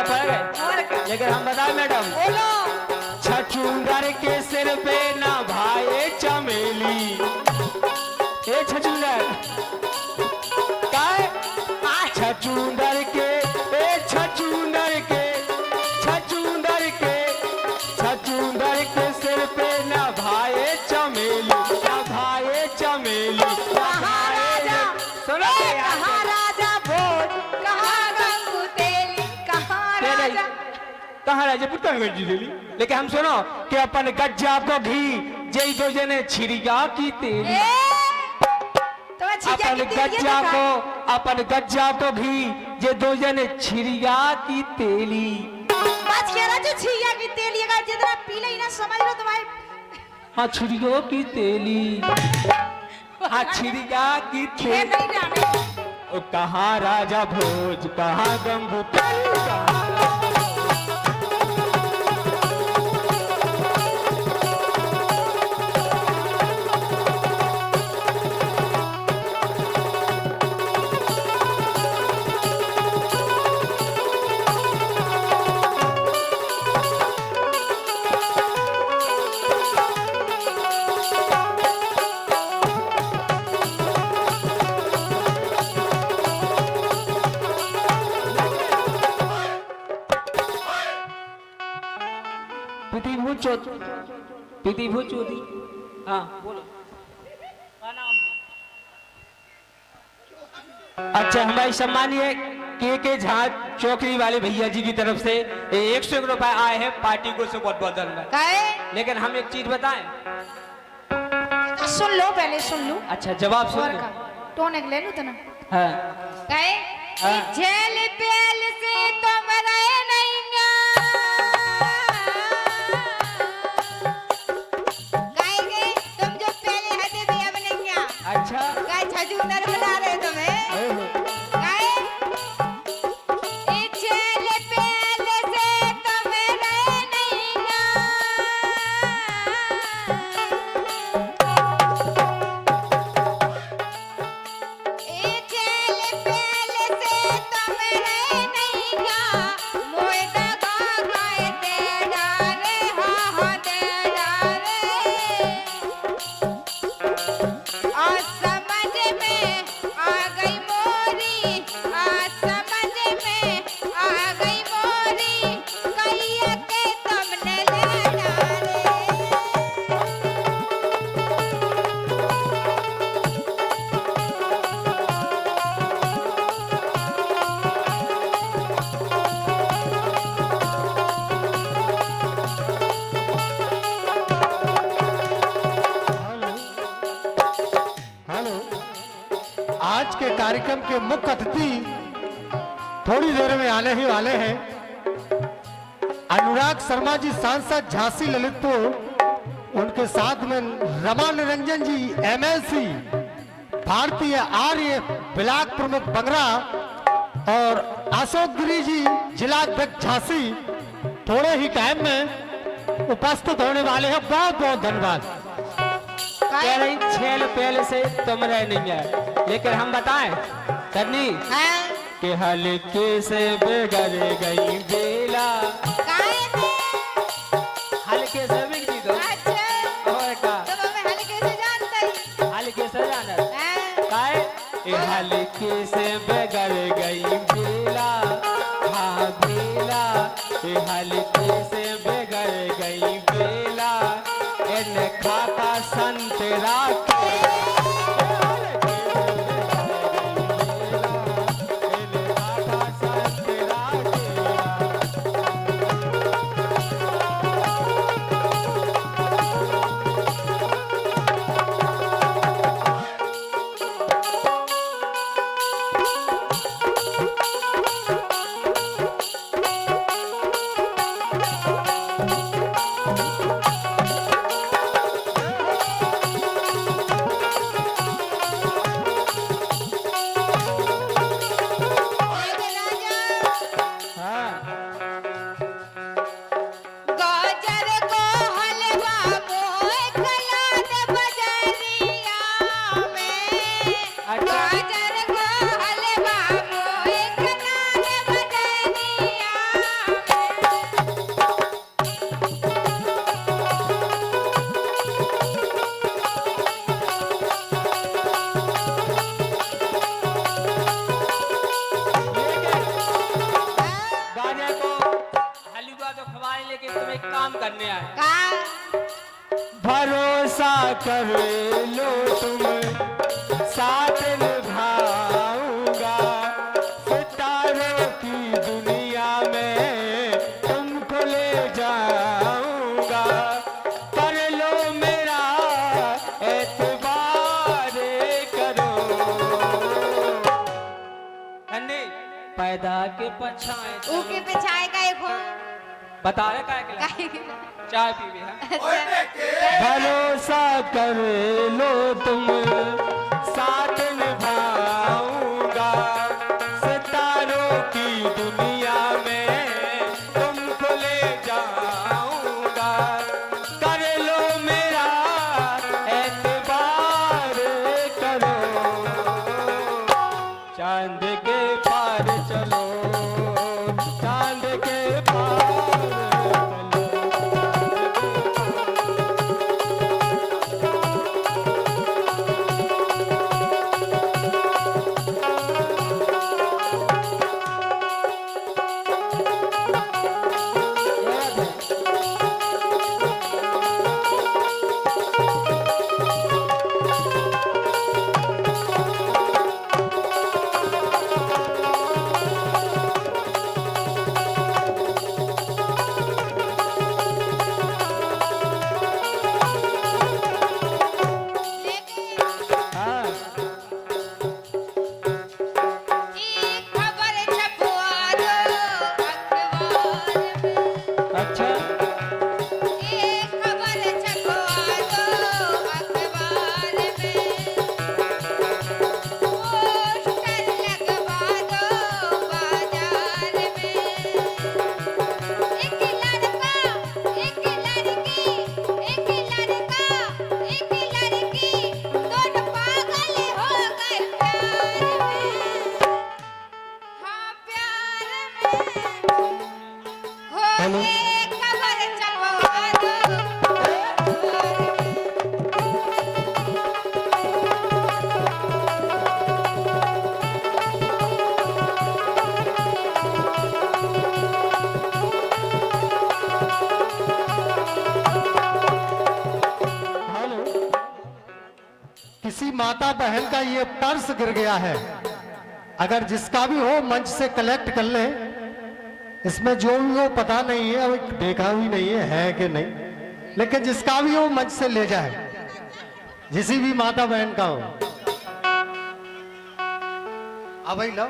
क्या पड़ गए। लेकिन हम बताए मैडम, छछूंदर के सिर पे ना भाई चमेली। ए छछूंदर काय छछूंदर के, ए छछूंदर के, छछूंदर के, छछूंदर के सिर पे ना भाई चमेली, ना भाई चमेली। सुनो कहाँ राजा भोज, कहाँ गंगू तेली, कहाँ राजा, कहाँ राजा पुत्र जी दिली। लेकिन हम सुनो कि अपन गज्जा को घी जय दो जने छिड़िया की तेली। अपन गज्जा को, अपन गज्जा को घी जे दो जने छिड़िया की तेली। बस कह रहा जो छिड़िया की तेली अगर जितना पी ले ना समझ लो तुम्हारे। हाँ छिड़ियों की तेली, हाँ छिड़िया की तेली। ओ कहाँ राजा भोज, कहाँ गंगू तेली, कहाँ पीती भूत चोदी। हाँ बोलो। अच्छा हमारी सम्मानीय के झाड़ चौकरी वाले भैया जी की तरफ से 101 रुपए आए हैं पार्टी को से बहुत बहुत धन्यवाद। लेकिन हम एक चीज बताएं, सुन लो पहले सुन लो। अच्छा जवाब सुन लो। टोन एक ले लो तो ना। हाँ झेल पेल से तो मराए नहीं छछूंदर बना रहे तुम्हें। झेल पेल से तुम रहे नहीं ना, झेल पेल से तुम रहे नहीं ना, मोए दगा गाए दे डारे, हाँ हाँ दे डारे। आज के कार्यक्रम के मुख्य अतिथि थोड़ी देर में आने ही वाले हैं। अनुराग शर्मा जी सांसद झांसी ललितपुर, उनके साथ में रमा निरंजन जी एमएलसी भारतीय आर्य ब्लॉक प्रमुख बंगरा और अशोक गिरी जी जिला अध्यक्ष झांसी थोड़े ही टाइम में उपस्थित होने वाले हैं। बहुत बहुत धन्यवाद। कह रही छेल पेल से तुम रह नहीं है। लेकिन हम बताएं करनी कि हल्के से बिगड़ गई बेला, हल्के से बिगड़ी दो। और का हल्के से जानते ही, हल्के से जाना काय हल्के से बिगड़ गई बेला, हाँ बेला हल्के से बिगड़ गई बेला, इन खाता संतरा कर लो तुम साथ निभाऊंगा सितारों की दुनिया में तुमको ले जाऊंगा कर लो मेरा एतबार करो अन्नी पैदा के पछाए ऊके पिछाए का एक हो बता रहे काय के काहे के? चाय पीवे हाँ अच्छा। भरोसा कर लो तुम साथ निभाऊंगा सितारों की दुनिया में तुमको ले जाऊंगा कर लो मेरा एतबार करो चांद के पार चलो चांद के पार चलो लेकिन हाँ एक खबर छपवा दो अखबार में अच्छा एक खबर छपवा दो अखबार में पोस्टर लगवा दो बाजार में एक लड़का एक लड़की एक लड़का एक लड़की दोनों पागल हो गए प्यार में हाँ प्यार में हो एक खबर छपवा दो हेलो किसी माता बहन का ये पर्स गिर गया है अगर जिसका भी हो मंच से कलेक्ट कर ले इसमें जो भी हो पता नहीं है अभी देखा भी नहीं है कि नहीं लेकिन जिसका भी हो मंच से ले जाए जिसी भी माता बहन का हो अब लो